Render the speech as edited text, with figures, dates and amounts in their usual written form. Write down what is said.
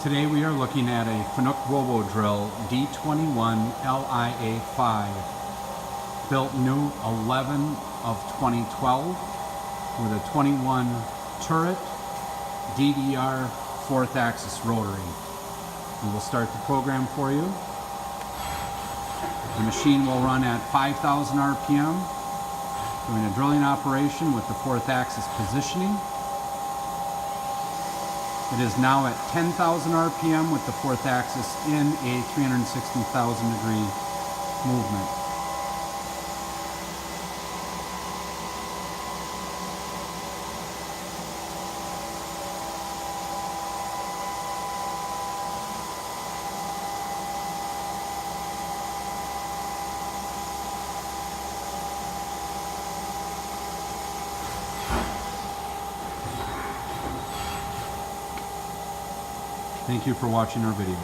Today we are looking at a Fanuc Robodrill D21lLi-A5, built new 11 of 2012 with a 21 turret DDR 4th axis rotary. We will start the program for you. The machine will run at 5,000 RPM, doing a drilling operation with the 4th axis positioning. It is now at 10,000 RPM with the 4th axis in a 360,000 degree movement. Thank you for watching our video.